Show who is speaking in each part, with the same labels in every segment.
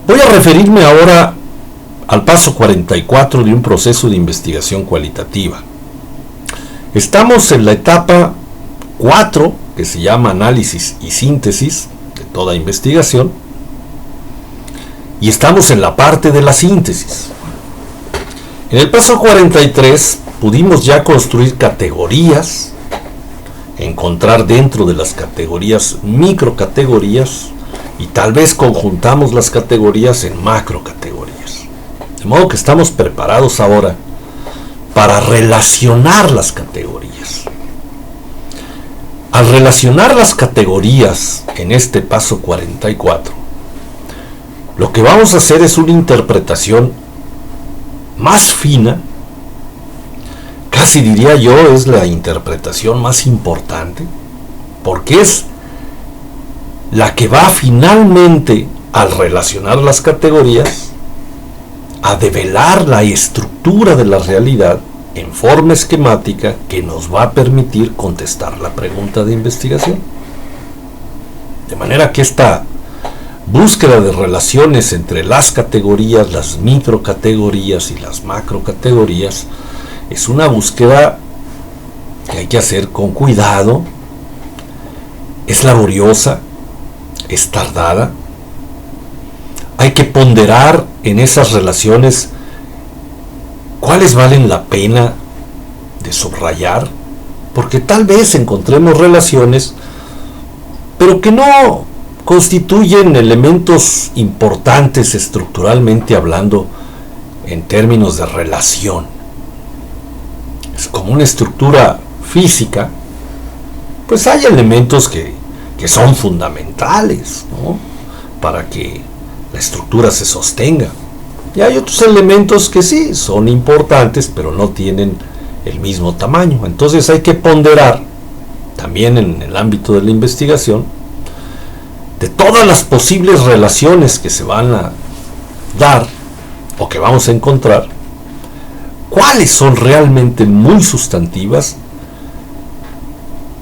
Speaker 1: Voy a referirme ahora al paso 44 de un proceso de investigación cualitativa. Estamos en la etapa 4, que se llama análisis y síntesis de toda investigación, y estamos en la parte de la síntesis. En el paso 43 pudimos ya construir categorías, encontrar dentro de las categorías microcategorías, y tal vez conjuntamos las categorías en macrocategorías. De modo que estamos preparados ahora para relacionar las categorías. Al relacionar las categorías en este paso 44, lo que vamos a hacer es una interpretación más fina, casi diría yo es la interpretación más importante, porque es la que va finalmente, al relacionar las categorías, a develar la estructura de la realidad en forma esquemática que nos va a permitir contestar la pregunta de investigación. De manera que esta búsqueda de relaciones entre las categorías, las microcategorías y las macrocategorías es una búsqueda que hay que hacer con cuidado, es laboriosa, es tardada. Hay que ponderar en esas relaciones cuáles valen la pena de subrayar, porque tal vez encontremos relaciones, pero que no constituyen elementos importantes estructuralmente hablando en términos de relación. Es como una estructura física, pues hay elementos que son fundamentales, ¿no?, para que la estructura se sostenga. Y hay otros elementos que sí son importantes, pero no tienen el mismo tamaño. Entonces hay que ponderar también en el ámbito de la investigación de todas las posibles relaciones que se van a dar o que vamos a encontrar, cuáles son realmente muy sustantivas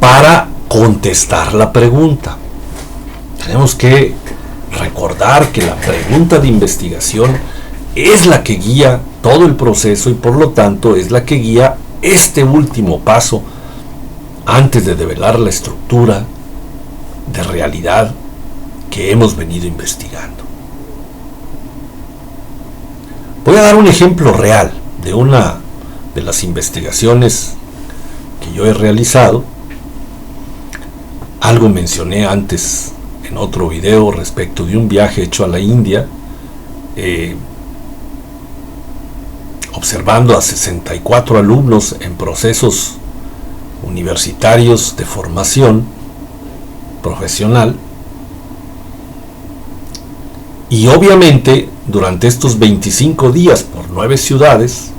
Speaker 1: para contestar la pregunta. Tenemos que recordar que la pregunta de investigación es la que guía todo el proceso y por lo tanto es la que guía este último paso antes de develar la estructura de realidad que hemos venido investigando. Voy a dar un ejemplo real de una de las investigaciones que yo he realizado. Algo mencioné antes en otro video respecto de un viaje hecho a la India, observando a 64 alumnos en procesos universitarios de formación profesional. Y obviamente durante estos 25 días por 9 ciudades,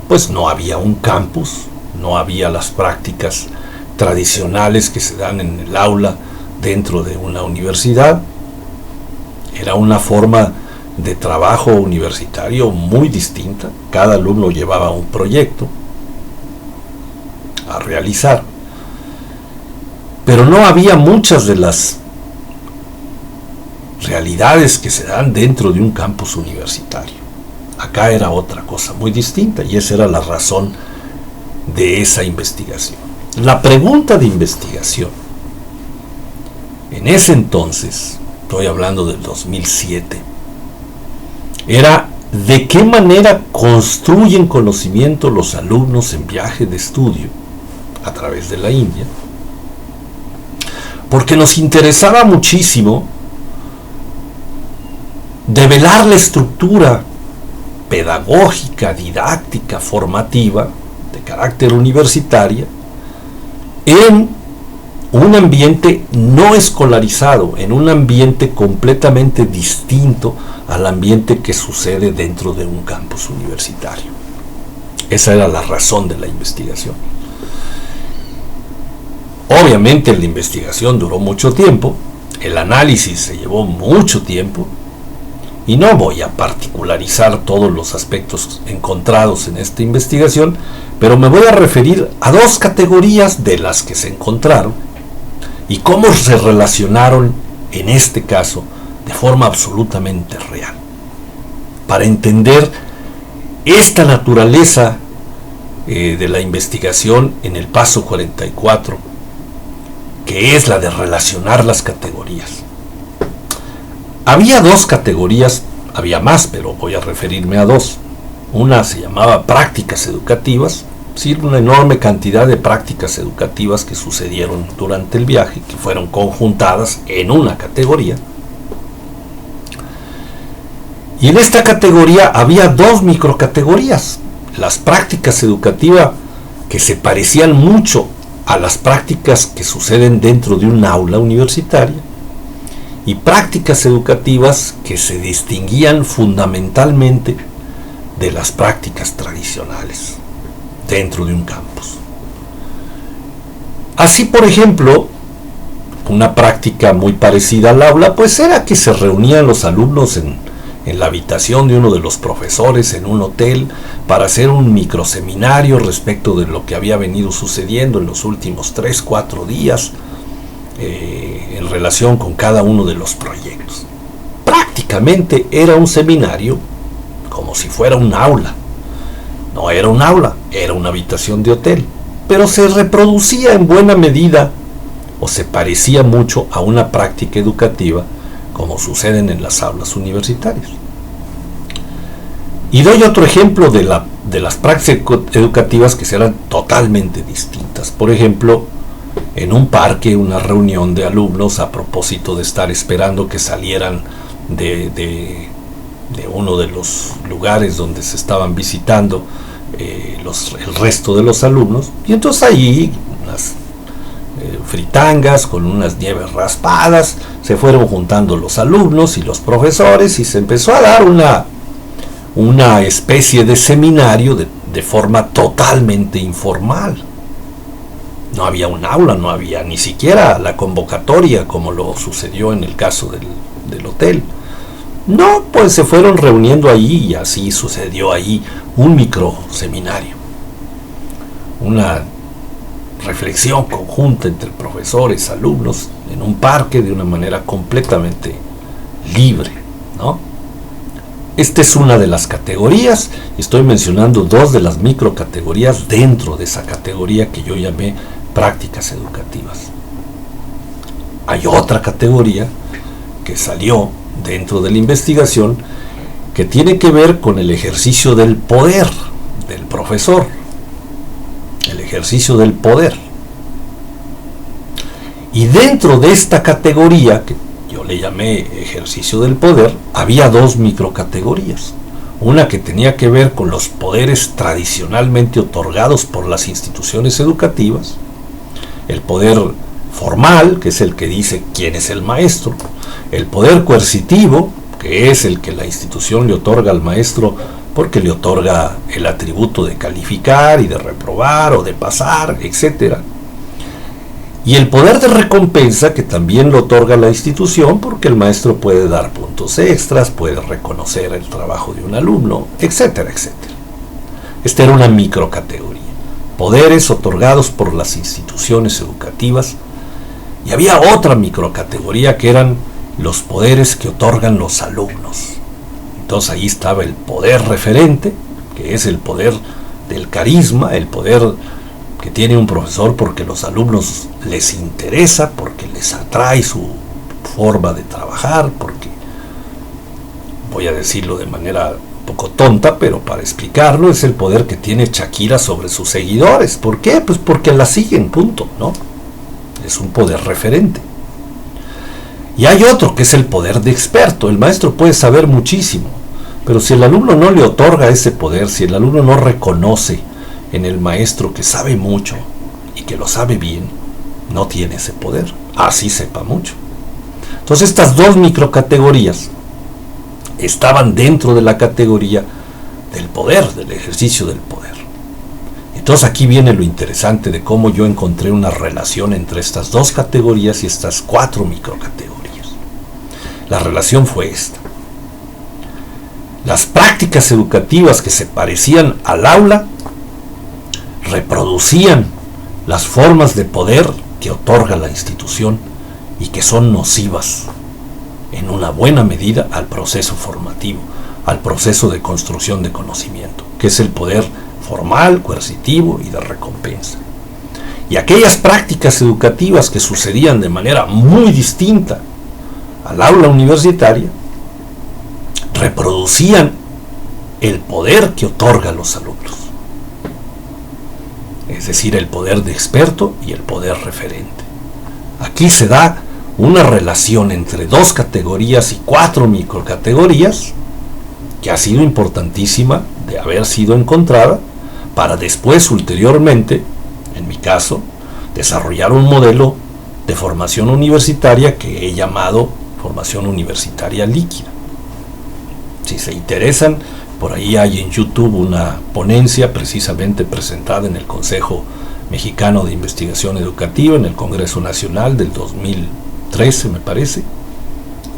Speaker 1: pues no había un campus, no había las prácticas tradicionales que se dan en el aula dentro de una universidad. Era una forma de trabajo universitario muy distinta. Cada alumno llevaba un proyecto a realizar, pero no había muchas de las realidades que se dan dentro de un campus universitario. Acá era otra cosa muy distinta y esa era la razón de esa investigación. La pregunta de investigación en ese entonces, estoy hablando del 2007, era de qué manera construyen conocimiento los alumnos en viaje de estudio a través de la India, porque nos interesaba muchísimo develar la estructura pedagógica, didáctica, formativa de carácter universitaria en un ambiente no escolarizado, en un ambiente completamente distinto al ambiente que sucede dentro de un campus universitario. Esa era la razón de la investigación. Obviamente la investigación duró mucho tiempo, el análisis se llevó mucho tiempo, y no voy a particularizar todos los aspectos encontrados en esta investigación, pero me voy a referir a dos categorías de las que se encontraron y cómo se relacionaron en este caso de forma absolutamente real. para entender esta naturaleza de la investigación en el paso 44, que es la de relacionar las categorías. Había dos categorías, había más, pero voy a referirme a dos. Una se llamaba prácticas educativas, es decir, una enorme cantidad de prácticas educativas que sucedieron durante el viaje, que fueron conjuntadas en una categoría. Y en esta categoría había dos microcategorías: las prácticas educativas, que se parecían mucho a las prácticas que suceden dentro de un aula universitaria, y prácticas educativas que se distinguían fundamentalmente de las prácticas tradicionales dentro de un campus. Así, por ejemplo, una práctica muy parecida al aula pues era que se reunían los alumnos en la habitación de uno de los profesores en un hotel para hacer un microseminario respecto de lo que había venido sucediendo en los últimos 3-4 días en relación con cada uno de los proyectos. Prácticamente era un seminario como si fuera un aula. No era un aula, era una habitación de hotel, pero se reproducía en buena medida o se parecía mucho a una práctica educativa como suceden en las aulas universitarias. Y doy otro ejemplo de las prácticas educativas que serán totalmente distintas. Por ejemplo, en un parque, una reunión de alumnos a propósito de estar esperando que salieran de uno de los lugares donde se estaban visitando el resto de los alumnos, y entonces ahí unas fritangas con unas nieves raspadas, se fueron juntando los alumnos y los profesores y se empezó a dar una especie de seminario de forma totalmente informal. No había un aula, no había ni siquiera la convocatoria como lo sucedió en el caso del hotel. No, pues se fueron reuniendo ahí y así sucedió ahí un microseminario, una reflexión conjunta entre profesores, alumnos, en un parque de una manera completamente libre, ¿no? Esta es una de las categorías, estoy mencionando dos de las microcategorías dentro de esa categoría que yo llamé prácticas educativas. Hay otra categoría que salió dentro de la investigación que tiene que ver con el ejercicio del poder del profesor, el ejercicio del poder. Y dentro de esta categoría, que yo le llamé ejercicio del poder, había dos microcategorías. Una que tenía que ver con los poderes tradicionalmente otorgados por las instituciones educativas, el poder formal, que es el que dice quién es el maestro, el poder coercitivo, que es el que la institución le otorga al maestro porque le otorga el atributo de calificar y de reprobar o de pasar, etc. Y el poder de recompensa, que también lo otorga la institución porque el maestro puede dar puntos extras, puede reconocer el trabajo de un alumno, etcétera, etcétera. Esta era una microcategoría. Poderes otorgados por las instituciones educativas. Y había otra microcategoría que eran los poderes que otorgan los alumnos. Entonces ahí estaba el poder referente, que es el poder del carisma, el poder que tiene un profesor porque los alumnos les interesa, porque les atrae su forma de trabajar, porque, voy a decirlo de manera un poco tonta, pero para explicarlo, es el poder que tiene Shakira sobre sus seguidores. ¿Por qué? Pues porque la siguen, punto, ¿no? Es un poder referente. Y hay otro que es el poder de experto. El maestro puede saber muchísimo, pero si el alumno no le otorga ese poder, si el alumno no reconoce en el maestro que sabe mucho y que lo sabe bien, no tiene ese poder, así sepa mucho. Entonces estas dos microcategorías estaban dentro de la categoría del poder, del ejercicio del poder. Entonces aquí viene lo interesante de cómo yo encontré una relación entre estas dos categorías y estas cuatro microcategorías. La relación fue esta. Las prácticas educativas que se parecían al aula reproducían las formas de poder que otorga la institución y que son nocivas en una buena medida al proceso formativo, al proceso de construcción de conocimiento, que es el poder formal, coercitivo y de recompensa. Y aquellas prácticas educativas que sucedían de manera muy distinta al aula universitaria reproducían el poder que otorga a los alumnos, es decir, el poder de experto y el poder referente. Aquí se da una relación entre 2 categorías y 4 microcategorías que ha sido importantísima de haber sido encontrada para después, ulteriormente, en mi caso, desarrollar un modelo de formación universitaria que he llamado formación universitaria líquida. Si se interesan, por ahí hay en YouTube una ponencia precisamente presentada en el Consejo Mexicano de Investigación Educativa, en el Congreso Nacional del 2013, me parece,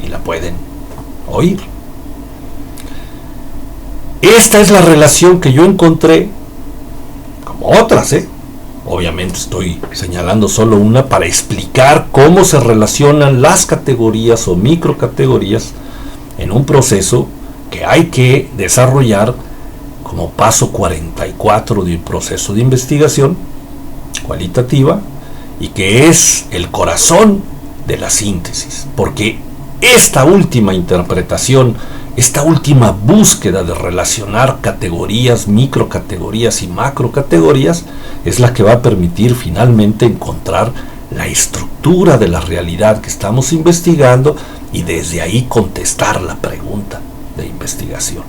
Speaker 1: y la pueden oír. Esta es la relación que yo encontré, como otras, obviamente estoy señalando solo una para explicar cómo se relacionan las categorías o microcategorías en un proceso que hay que desarrollar como paso 44 de un proceso de investigación cualitativa y que es el corazón de la síntesis, porque esta última interpretación, esta última búsqueda de relacionar categorías, microcategorías y macrocategorías es la que va a permitir finalmente encontrar la estructura de la realidad que estamos investigando y desde ahí contestar la pregunta de investigación.